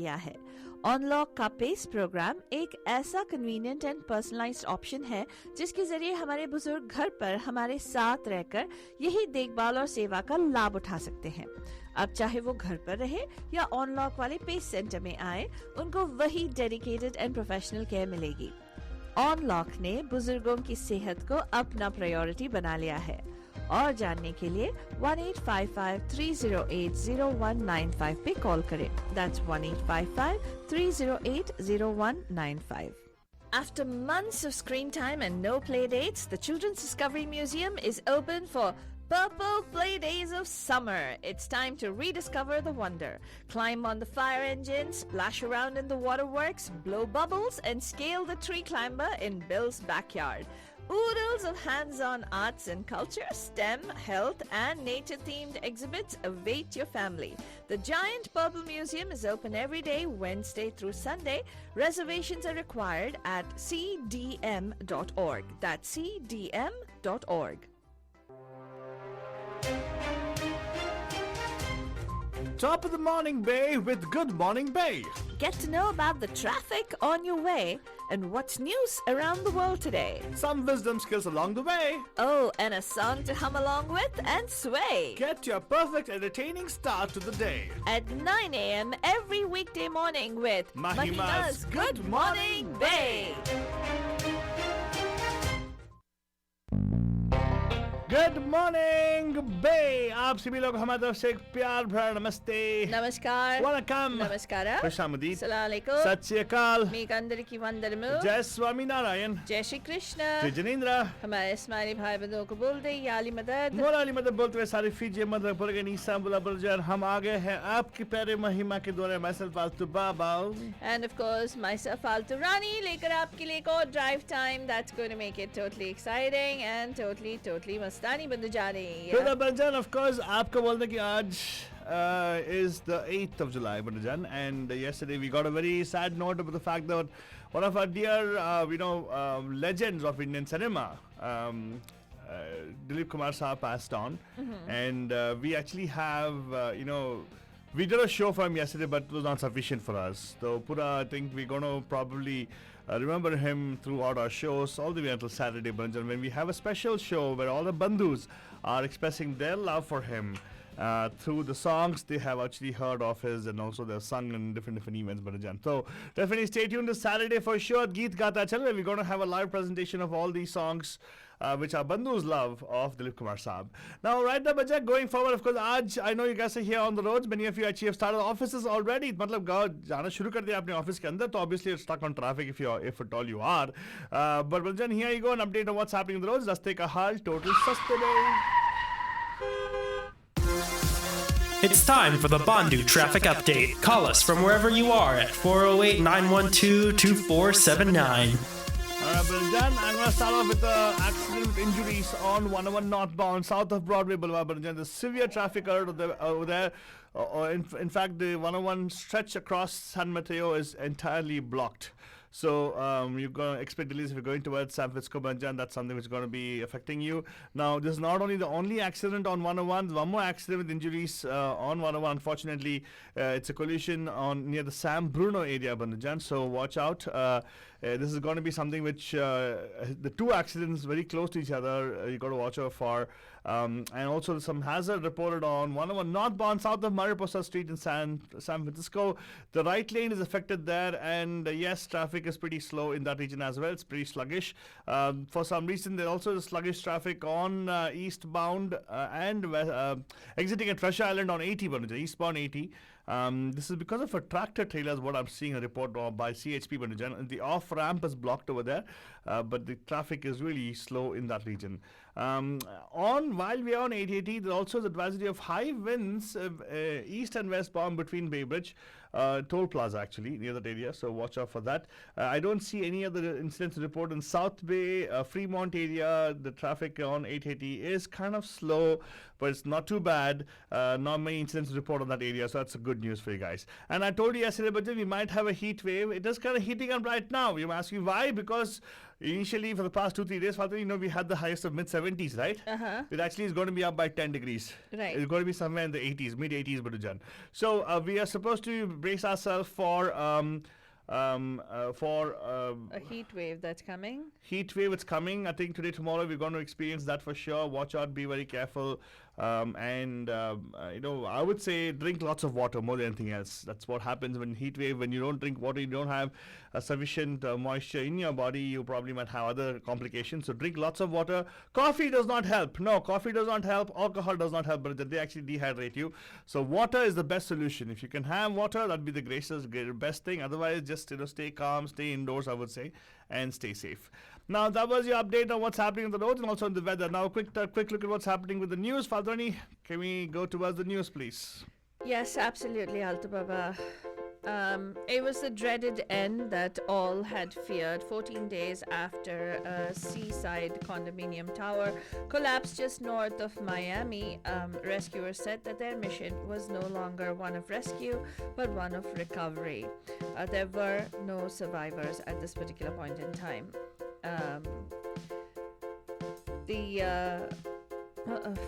गया है। ऑनलॉक का पेस प्रोग्राम एक ऐसा कन्वीनियंट एंड पर्सनलाइज्ड ऑप्शन है जिसके जरिए हमारे बुजुर्ग घर पर हमारे साथ रहकर यही देखभाल और सेवा का लाभ उठा सकते हैं। अब चाहे वो घर पर रहे या ऑनलॉक वाले पेस सेंटर में आए, उनको वही डेडिकेटेड एंड प्रोफेशनल केयर मिलेगी। ऑनलॉक ने बुजुर्गों की सेहत को अपना प्रायोरिटी बना लिया है। और जानने के लिए 1855-308-0195 पे कॉल करें। That's 1855-308-0195. After months of screen time and no play dates, the Children's Discovery Museum is open for Purple Play Days of Summer. It's time to rediscover the wonder. Climb on the fire engine, splash around in the waterworks, blow bubbles, and scale the tree climber in Bill's backyard. Oodles of hands-on arts and culture, STEM, health, and nature-themed exhibits await your family. The Giant Purple Museum is open every day, Wednesday through Sunday. Reservations are required at cdm.org. That's cdm.org. Top of the morning, Bay, with Good Morning Bay. Get to know about the traffic on your way and what's news around the world today. Some wisdom skills along the way. Oh, and a song to hum along with and sway. Get your perfect entertaining start to the day. At 9 a.m. every weekday morning with Mahima's Good Morning Bay. Good morning, Bay. आप सभी लोग हमारी तरफ से एक प्यार भरा नमस्ते. Namaskar. Welcome. Namaskara. खुशामदीद. Assalamu alaikum. सत श्री अकाल. మీకు అందరికీ వందనము. जय स्वामी नारायण. जय श्री कृष्ण. जय जिनेंद्र. हमारे इस्माइली भाई बंधुओं को बोल दे याली मदद. मोराली मदद बोलते हुए सारी फीजी मदद पुरगनी सांबुला बरजर हम आ गए हैं आपके प्यारे महिमा के दौरे मैसल फालतू बाबा. And of course, myself Faltu Rani लेकर आपके लिए एक और drive time that's going to make it totally exciting and totally मस्तानी बन जाने. Brother Banjan, of course, आपको बोलते कि आज is the 8th of July, Banjan, and yesterday we got a very sad note about the fact that one of our dear, legends of Indian cinema, Dilip Kumar Saab passed on, and we actually have, we did a show for him yesterday, but it was not sufficient for us. So, Pura, I think we're going to probably remember him throughout our shows all the way until Saturday, Banjan, when we have a special show where all the bandhus are expressing their love for him through the songs they have actually heard of his, and also they're sung in different events, Banjan. So, definitely stay tuned this Saturday for sure. Geet Gata Chal, we're going to have a live presentation of all these songs which our bandhus love of Dilip Kumar Saab. Now, right now, Baja, going forward, of course, Aaj, I know you guys are here on the roads. Many of you actually have started offices already. मतलब जाना शुरू कर दिया अपने office के अंदर, तो obviously you're stuck on traffic if at all you are. But Bajan, here you go, an update on what's happening on the roads. Raste ka haal, total sustainable. It's time for the Bandhu Traffic Update. Call us from wherever you are at 408-912-2479. Banjan, I'm going to start off with the accident with injuries on 101 northbound, south of Broadway Boulevard, Banjan. There's severe traffic over there. In fact, the 101 stretch across San Mateo is entirely blocked. So you're going to expect delays if you're going towards San Francisco, Banjan. That's something which is going to be affecting you. Now, this is not only the only accident on 101. There's one more accident with injuries on 101. Unfortunately, it's a collision near the Sam Bruno area, Banjan. So watch out. This is going to be something which the two accidents very close to each other. You got to watch out for. And also some hazard reported on 101 northbound south of Mariposa Street in San Francisco. The right lane is affected there, and yes, traffic is pretty slow in that region as well. It's pretty sluggish. For some reason, there also is sluggish traffic on eastbound and exiting at Treasure Island on 80, eastbound 80. This is because of a tractor trailer, is what I'm seeing a report by CHP. The off-ramp is blocked over there, but the traffic is really slow in that region. While we are on 880, there also is advisory of high winds east and westbound between Bay Bridge, Toll Plaza actually, near that area, so watch out for that. I don't see any other incidents to report in South Bay, Fremont area. The traffic on 880 is kind of slow, but it's not too bad. Not many incidents to report on that area, so that's a good news for you guys. And I told you yesterday, but we might have a heat wave. It is kind of heating up right now. You're asking why? Because initially, for the past 2-3 days, we had the highest of mid-70s, right? It actually is going to be up by 10 degrees. Right. It's going to be somewhere in the 80s, mid-80s, Badujan. So we are supposed to brace ourselves for A heat wave that's coming. heat wave. It's coming. I think today, tomorrow, we're going to experience that for sure. Watch out, be very careful, and I would say drink lots of water more than anything else. That's what happens when heat wave. When you don't drink water, you don't have sufficient moisture in your body. You probably might have other complications. So drink lots of water. Coffee does not help. No, coffee does not help. Alcohol does not help, but they actually dehydrate you. So water is the best solution. If you can have water, that'd be the best thing. Otherwise, just stay calm, stay indoors, I would say, and stay safe. Now, that was your update on what's happening on the roads and also on the weather. Now, a quick look at what's happening with the news. Fadani, can we go towards the news, please? Yes, absolutely, Alta Baba. It was the dreaded end that all had feared 14 days after a seaside condominium tower collapsed just north of Miami. Rescuers said that their mission was no longer one of rescue but one of recovery. There were no survivors at this particular point in time.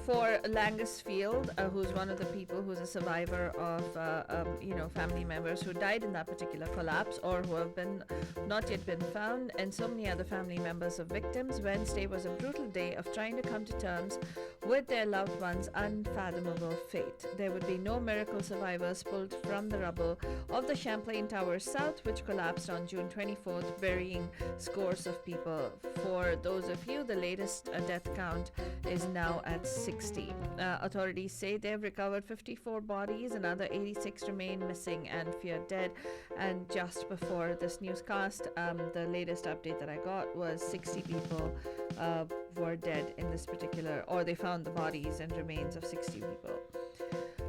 For Langus Field, who's one of the people who's a survivor of, family members who died in that particular collapse or who have not yet been found, and so many other family members of victims, Wednesday was a brutal day of trying to come to terms with their loved ones' unfathomable fate. There would be no miracle survivors pulled from the rubble of the Champlain Towers South, which collapsed on June 24th, burying scores of people. For those of you, the latest death count is now at 60. Authorities say they've recovered 54 bodies, another 86 remain missing and feared dead. And just before this newscast, the latest update that I got was 60 people were dead in this particular, or they found the bodies and remains of 60 people.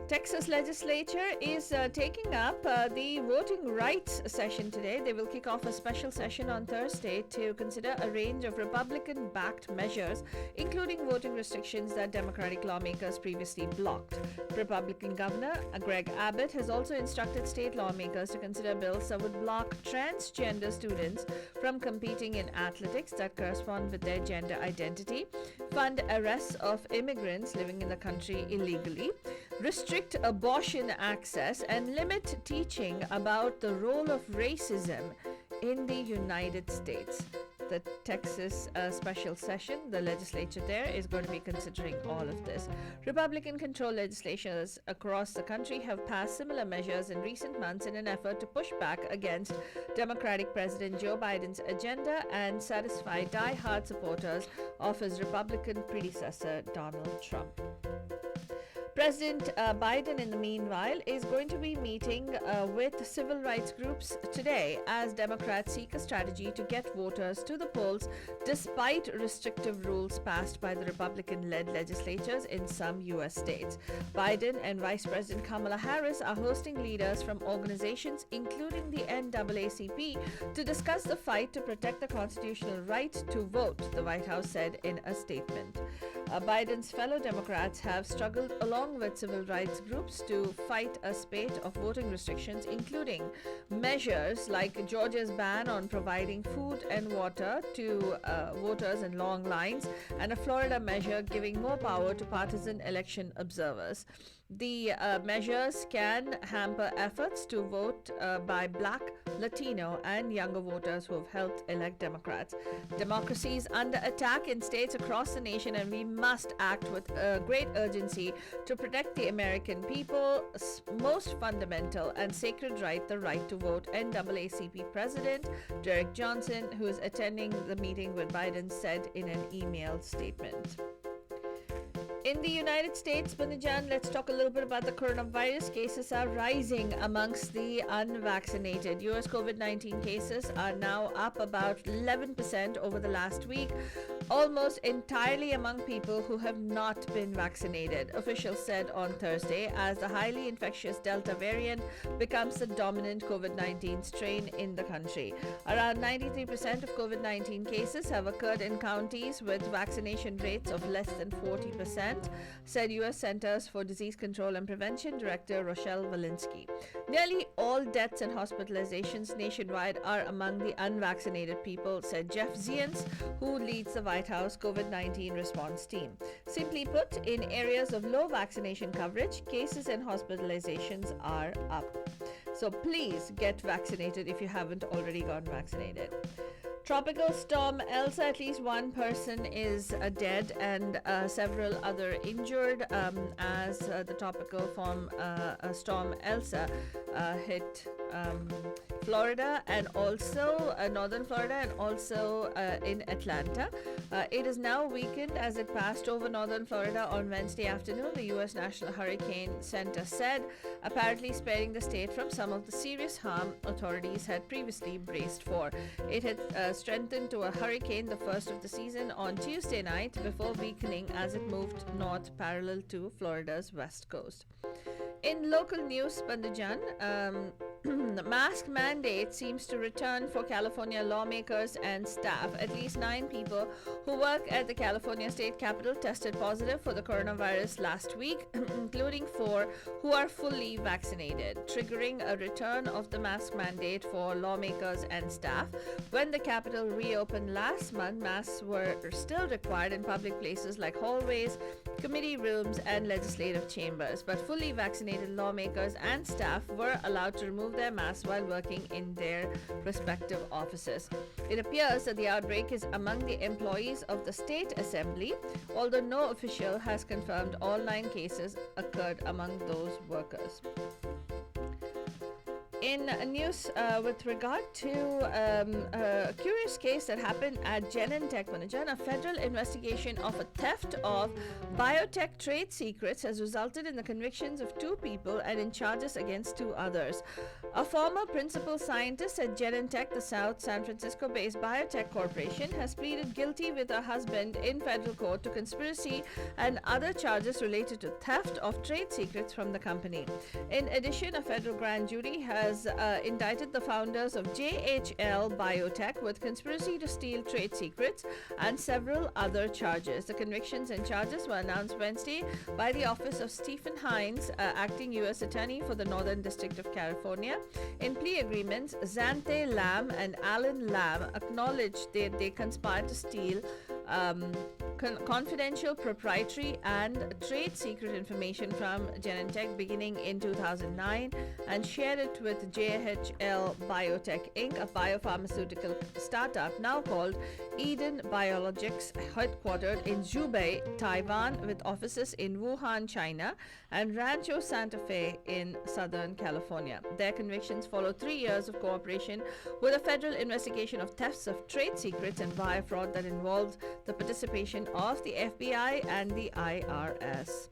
Texas legislature is taking up the voting rights session today. They will kick off a special session on Thursday to consider a range of Republican-backed measures, including voting restrictions that Democratic lawmakers previously blocked. Republican Governor Greg Abbott has also instructed state lawmakers to consider bills that would block transgender students from competing in athletics that correspond with their gender identity, fund arrests of immigrants living in the country illegally, restrict abortion access, and limit teaching about the role of racism in the United States. The Texas special session, the legislature there is going to be considering all of this. Republican-controlled legislatures across the country have passed similar measures in recent months in an effort to push back against Democratic President Joe Biden's agenda and satisfy die-hard supporters of his Republican predecessor, Donald Trump. President Biden, in the meanwhile, is going to be meeting with civil rights groups today as Democrats seek a strategy to get voters to the polls despite restrictive rules passed by the Republican-led legislatures in some U.S. states. Biden and Vice President Kamala Harris are hosting leaders from organizations including the NAACP to discuss the fight to protect the constitutional right to vote, the White House said in a statement. Biden's fellow Democrats have struggled along with civil rights groups to fight a spate of voting restrictions, including measures like Georgia's ban on providing food and water to voters in long lines, and a Florida measure giving more power to partisan election observers. The measures can hamper efforts to vote by Black, Latino, and younger voters who have helped elect Democrats. Democracy is under attack in states across the nation, and we must act with great urgency to protect the American people's most fundamental and sacred right, the right to vote. NAACP President Derek Johnson, who is attending the meeting with Biden, said in an emailed statement. In the United States, Bunijan, let's talk a little bit about the coronavirus. Cases are rising amongst the unvaccinated. U.S. COVID-19 cases are now up about 11% over the last week, almost entirely among people who have not been vaccinated, officials said on Thursday, as the highly infectious Delta variant becomes the dominant COVID-19 strain in the country. Around 93% of COVID-19 cases have occurred in counties with vaccination rates of less than 40%. Said U.S. Centers for Disease Control and Prevention Director Rochelle Walensky. Nearly all deaths and hospitalizations nationwide are among the unvaccinated people, said Jeff Zients, who leads the White House COVID-19 response team. Simply put, in areas of low vaccination coverage, cases and hospitalizations are up. So please get vaccinated if you haven't already gotten vaccinated. Tropical storm Elsa, at least one person is dead and several other injured as the tropical storm Elsa hit Florida and also northern Florida and also in Atlanta. It is now weakened as it passed over northern Florida on Wednesday afternoon, the U.S. National Hurricane Center said, apparently sparing the state from some of the serious harm authorities had previously braced for. It had strengthened to a hurricane, the first of the season, on Tuesday night before weakening as it moved north parallel to Florida's west coast. In local news, Bandujan, the mask mandate seems to return for California lawmakers and staff. At least 9 people who work at the California state capitol tested positive for the coronavirus last week, including 4 who are fully vaccinated, triggering a return of the mask mandate for lawmakers and staff. When the capitol reopened last month, masks were still required in public places like hallways, committee rooms, and legislative chambers, but fully vaccinated lawmakers and staff were allowed to remove their masks while working in their respective offices. It appears that the outbreak is among the employees of the state assembly, although no official has confirmed all 9 cases occurred among those workers. In news with regard to a curious case that happened at Genentech, a federal investigation of a theft of biotech trade secrets has resulted in the convictions of 2 people and in charges against 2 others. A former principal scientist at Genentech, the South San Francisco-based biotech corporation, has pleaded guilty with her husband in federal court to conspiracy and other charges related to theft of trade secrets from the company. In addition, a federal grand jury has indicted the founders of JHL Biotech with conspiracy to steal trade secrets and several other charges. The convictions and charges were announced Wednesday by the office of Stephen Hines, acting U.S. Attorney for the Northern District of California. In plea agreements, Zante Lam and Alan Lam acknowledged that they conspired to steal confidential, proprietary, and trade secret information from Genentech beginning in 2009 and shared it with JHL Biotech Inc., a biopharmaceutical startup now called Eden Biologics, headquartered in Zhubei, Taiwan, with offices in Wuhan, China, and Rancho Santa Fe in Southern California. Their convictions follow 3 years of cooperation with a federal investigation of thefts of trade secrets and wire fraud that involved the participation of the FBI and the IRS.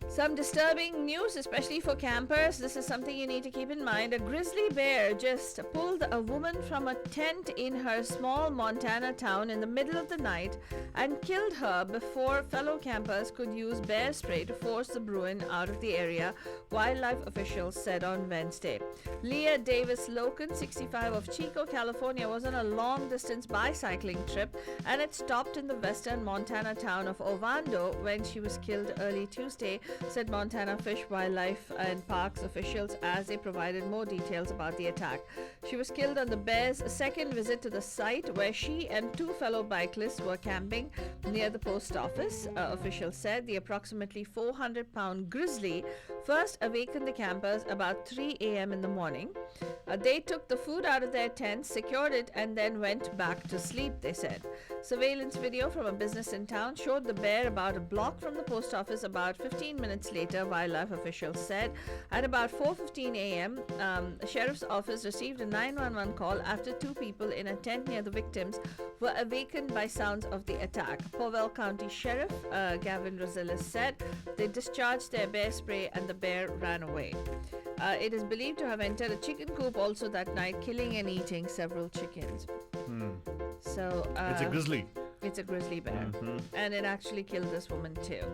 Some disturbing news, especially for campers. This is something you need to keep in mind. A grizzly bear just pulled a woman from a tent in her small Montana town in the middle of the night and killed her before fellow campers could use bear spray to force the Bruin out of the area, wildlife officials said on Wednesday. Leah Davis Loken, 65, of Chico, California, was on a long-distance bicycling trip and had stopped in the western Montana town of Ovando when she was killed early Tuesday, said Montana Fish, Wildlife and Parks officials as they provided more details about the attack. She was killed on the bear's second visit to the site, where she and 2 fellow cyclists were camping near the post office. Officials said the approximately 400-pound grizzly first awakened the campers about 3 a.m. in the morning. They took the food out of their tent, secured it, and then went back to sleep, they said. Surveillance video from a business in town showed the bear about a block from the post office about 15 minutes later, wildlife officials said. At about 4:15 a.m., the sheriff's office received a 911 call after 2 people in a tent near the victims were awakened by sounds of the attack. Powell County Sheriff Gavin Rosales said they discharged their bear spray and the bear ran away. It is believed to have entered a chicken coop also that night, killing and eating several chickens. So it's a grizzly. It's a grizzly bear. And it actually killed this woman too.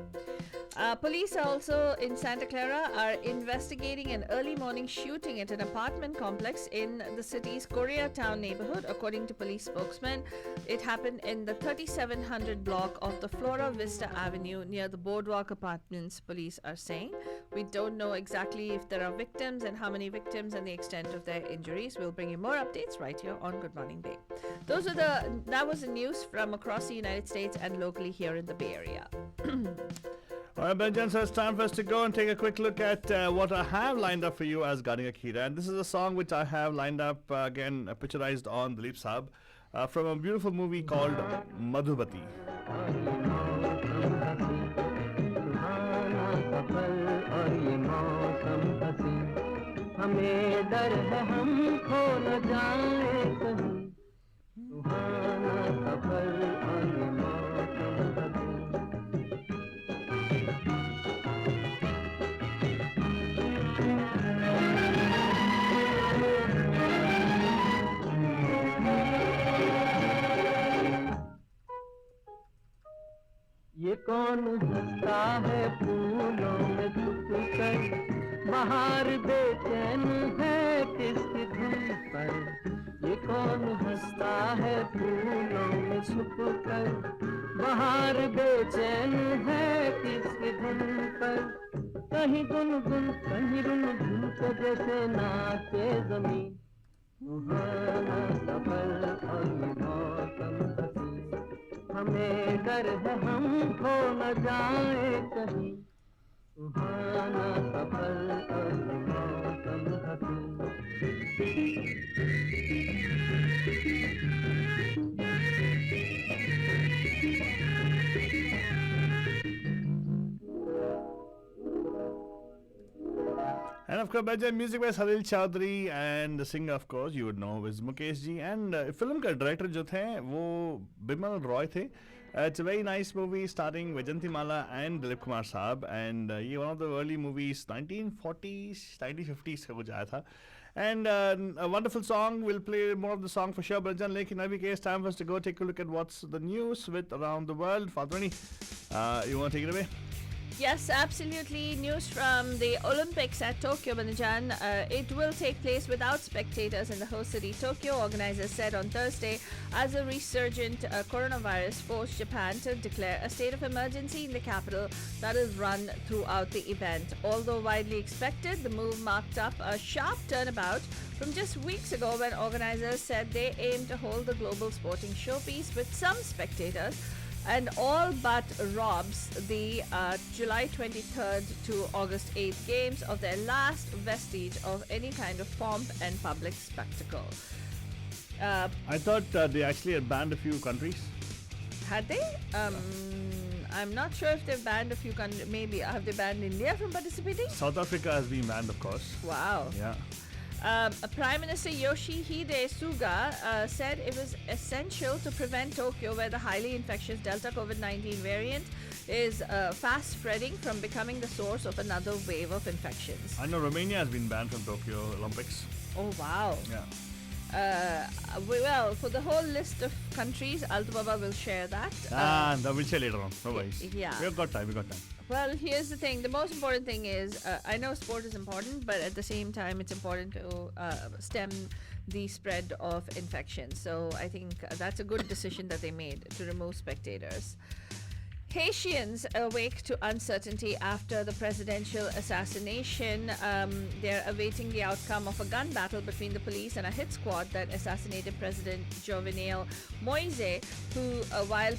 Police also in Santa Clara are investigating an early morning shooting at an apartment complex in the city's Koreatown neighborhood, according to police spokesman. It happened in the 3700 block of the Flora Vista Avenue near the Boardwalk Apartments, police are saying. We don't know exactly if there are victims and how many victims and the extent of their injuries. We'll bring you more updates right here on Good Morning Bay. That was the news from across the United States and locally here in the Bay Area. Alright, Benjan, so it's time for us to go and take a quick look at what I have lined up for you as Gani Akira. And this is a song which I have lined up, again, picturized on Dilip Saab, from a beautiful movie called Madhubati. हमें डर है हम खो न जाए कहीं सुहाना सफर और ये मौसम हसीन ये कौन हंसता है फूलों में छुप कर बाहर बेचैन है किसकी धुन पर ये कौन हंसता है फूलों में छुप कर बाहर बेचैन है किसकी धुन पर कहीं गुनगुन कहीं रुनझुन के जैसे नाचे जमीन सुहाना सफर और ये मौसम हसीन हमें डर है हम खो न जाए कहीं सुहाना सफर और मौसम हसीन And of course, Benjan, music by Salil Chaudhary, and the singer, of course, you would know, is Mukesh ji. And film का director जो थे वो Bimal Roy थे. It's a very nice movie starring Vaijayanti Mala and Dilip Kumar Saab. And ये one of the early movies, 1940s, 1950s का कुछ आया था. And a wonderful song. We'll play more of the song for sure. Benjan, लेकिन अभी के time for us to go take a look at what's the news with around the world. Fatwani, you want to take it away? Yes, absolutely. News from the Olympics at Tokyo, Banajan. It will take place without spectators in the host city, Tokyo. Organizers said on Thursday, as a resurgent coronavirus forced Japan to declare a state of emergency in the capital that is run throughout the event. Although widely expected, the move marked up a sharp turnabout from just weeks ago when organizers said they aim to hold the global sporting showpiece with some spectators, and all but robs the July 23rd to August 8th games of their last vestige of any kind of pomp and public spectacle. I thought they actually had banned a few countries. Had they? I'm not sure if they've banned a few countries. Maybe. Have they banned India from participating? South Africa has been banned, of course. Wow. Yeah. Prime Minister Yoshihide Suga said it was essential to prevent Tokyo, where the highly infectious Delta COVID-19 variant is fast spreading, from becoming the source of another wave of infections. I know Romania has been banned from Tokyo Olympics. Oh, wow. Yeah. Well, for the whole list of countries, Altubaba will share that. That we'll share later on. No worries. Yeah. We've got time. Well, here's the thing. The most important thing is, I know sport is important, but at the same time, it's important to stem the spread of infection. So I think that's a good decision that they made to remove spectators. Haitians awake to uncertainty after the presidential assassination. They're awaiting the outcome of a gun battle between the police and a hit squad that assassinated President Jovenel Moise, who, while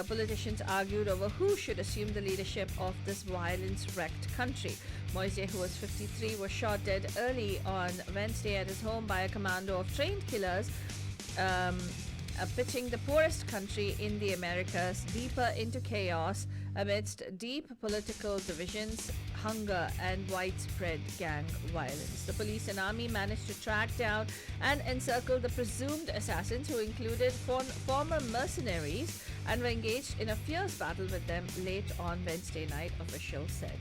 politicians argued over who should assume the leadership of this violence-wrecked country. Moise, who was 53, was shot dead early on Wednesday at his home by a commando of trained killers, pitching the poorest country in the Americas deeper into chaos amidst deep political divisions, hunger, and widespread gang violence. The police and army managed to track down and encircle the presumed assassins, who included former mercenaries, and were engaged in a fierce battle with them late on Wednesday night, officials said.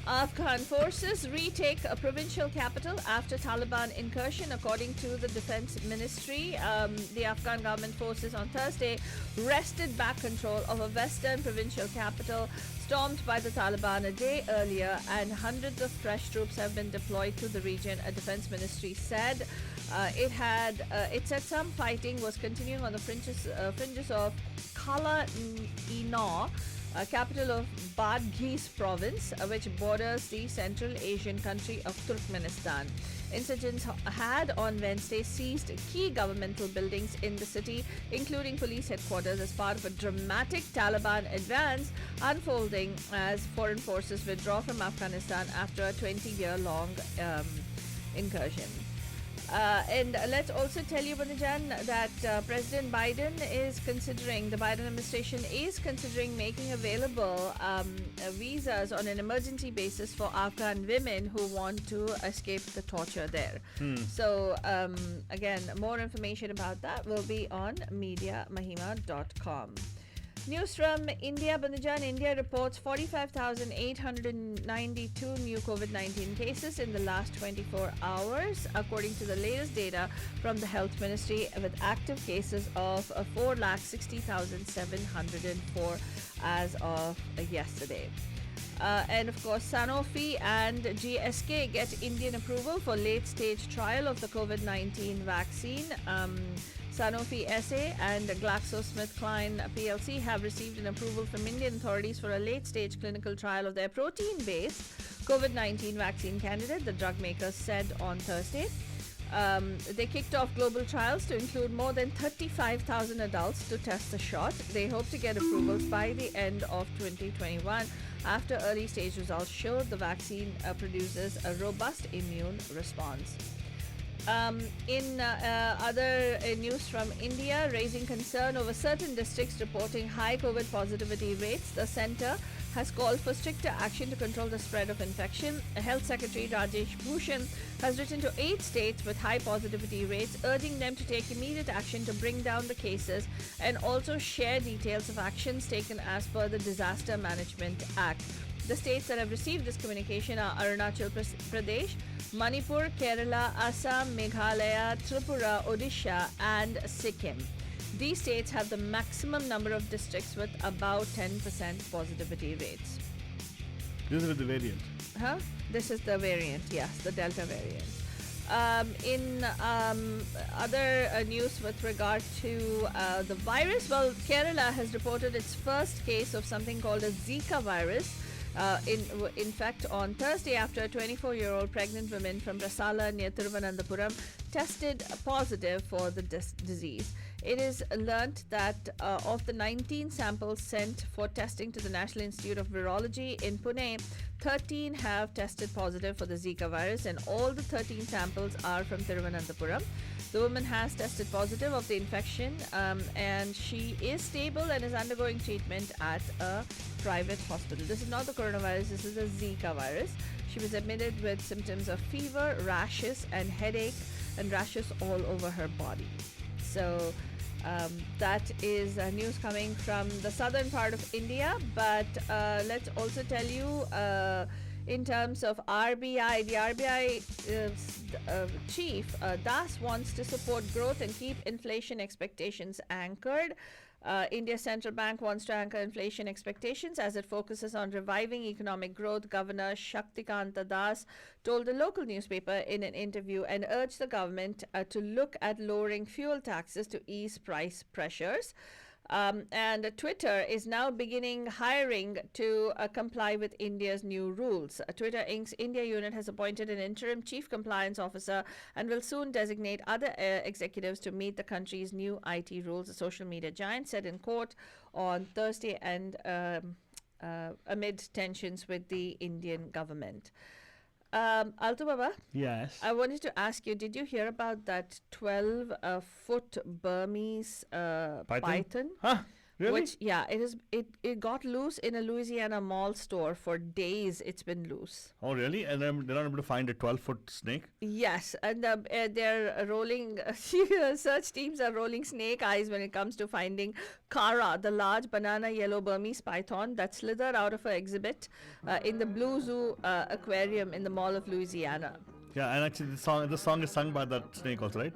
Afghan forces retake a provincial capital after Taliban incursion, according to the defense ministry. The Afghan government forces on Thursday wrested back control of a western provincial capital stormed by the Taliban a day earlier, and hundreds of fresh troops have been deployed to the region, a defense ministry said. It said some fighting was continuing on the fringes of Kala Ina, capital of Badghis province, which borders the Central Asian country of Turkmenistan. Insurgents had on Wednesday seized key governmental buildings in the city, including police headquarters, as part of a dramatic Taliban advance unfolding as foreign forces withdraw from Afghanistan after a 20-year-long incursion. And let's also tell you, Banajan, that President Biden the Biden administration is considering making available visas on an emergency basis for Afghan women who want to escape the torture there. So, again, more information about that will be on mediamahima.com. News from India. Banajan, India reports 45,892 new COVID-19 cases in the last 24 hours, according to the latest data from the Health Ministry, with active cases of 4,60,704 as of yesterday. And of course, Sanofi and GSK get Indian approval for late-stage trial of the COVID-19 vaccine. Sanofi SA and GlaxoSmithKline PLC have received an approval from Indian authorities for a late-stage clinical trial of their protein-based COVID-19 vaccine candidate, the drug makers said on Thursday. They kicked off global trials to include more than 35,000 adults to test the shot. They hope to get approvals by the end of 2021 after early-stage results showed the vaccine produces a robust immune response. In other news from India, raising concern over certain districts reporting high COVID positivity rates, the centre has called for stricter action to control the spread of infection. Health Secretary Rajesh Bhushan has written to 8 states with high positivity rates, urging them to take immediate action to bring down the cases and also share details of actions taken as per the Disaster Management Act. The states that have received this communication are Arunachal Pradesh, Manipur, Kerala, Assam, Meghalaya, Tripura, Odisha, and Sikkim. These states have the maximum number of districts with about 10% positivity rates. This is with the variant. This is the variant, yes, the Delta variant. In other news with regard to the virus, well, Kerala has reported its first case of something called a Zika virus. In fact, on Thursday, after a 24-year-old pregnant woman from Rasala near Thiruvananthapuram tested positive for the disease. It is learnt that of the 19 samples sent for testing to the National Institute of Virology in Pune, 13 have tested positive for the Zika virus, and all the 13 samples are from Thiruvananthapuram. The woman has tested positive of the infection, and she is stable and is undergoing treatment at a private hospital. This is not the coronavirus, this is the Zika virus. She was admitted with symptoms of fever, rashes, and headache, and rashes all over her body. So that is news coming from the southern part of India. But let's also tell you, in terms of RBI, the RBI chief Das wants to support growth and keep inflation expectations anchored. India's central bank wants to anchor inflation expectations as it focuses on reviving economic growth. Governor Shaktikanta Das told a local newspaper in an interview and urged the government to look at lowering fuel taxes to ease price pressures. And Twitter is now beginning hiring to comply with India's new rules. Twitter Inc.'s India unit has appointed an interim chief compliance officer and will soon designate other executives to meet the country's new IT rules, the social media giant said in court on Thursday, and amid tensions with the Indian government. Alto Baba? Yes. I wanted to ask you, did you hear about that 12-foot Burmese python? Huh? Really? Which, yeah, it got loose in a Louisiana mall store. For days it's been loose. Oh, really? And they're not able to find a 12-foot snake? Yes, and they're rolling, search teams are rolling snake eyes when it comes to finding Kara, the large banana yellow Burmese python that slithered out of her exhibit in the Blue Zoo aquarium in the Mall of Louisiana. Yeah, and actually the song is sung by that snake also, right?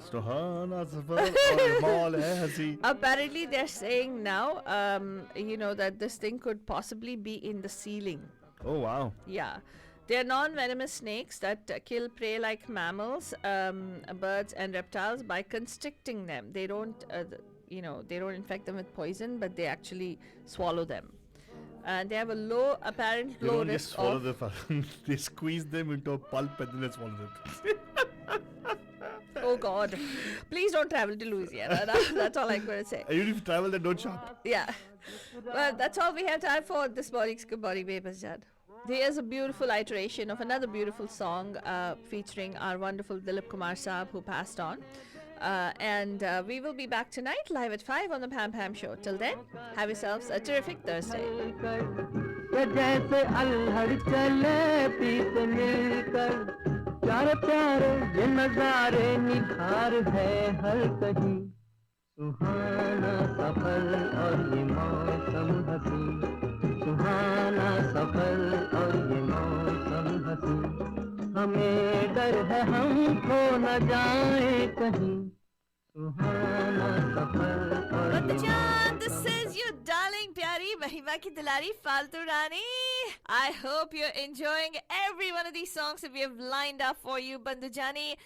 Apparently they're saying now, that this thing could possibly be in the ceiling. Oh, wow. Yeah. They're non-venomous snakes that kill prey like mammals, birds and reptiles by constricting them. They don't, they don't infect them with poison, but they actually swallow them. And they have a apparent low risk They squeeze them into a pulp and then they swallow them. Oh God. Please don't travel to Louisiana. That's all I'm going to say. You need to travel, then don't shop. Yeah. Well, that's all we have time for this morning's Good Morning Babas, Jan. Here's a beautiful iteration of another beautiful song featuring our wonderful Dilip Kumar Saab, who passed on. And we will be back tonight live at 5 on the Pam Pam Show. Till then, have yourselves a terrific Thursday. ये जैसे अल्हड़ चले पीत मिलकर चारों चारों ये नजारे निखार है हर कहीं सुहाना सफर और ये मौसम हसी सुहाना सफर और ये मौसम हसी हमें डर है हम खो न जाए कहीं सुहाना सफर और ये Batajan, this is your darling pyari Mahima ki Dilari Faltu Rani. I hope you're enjoying every one of these songs that we have lined up for you, Bandujani.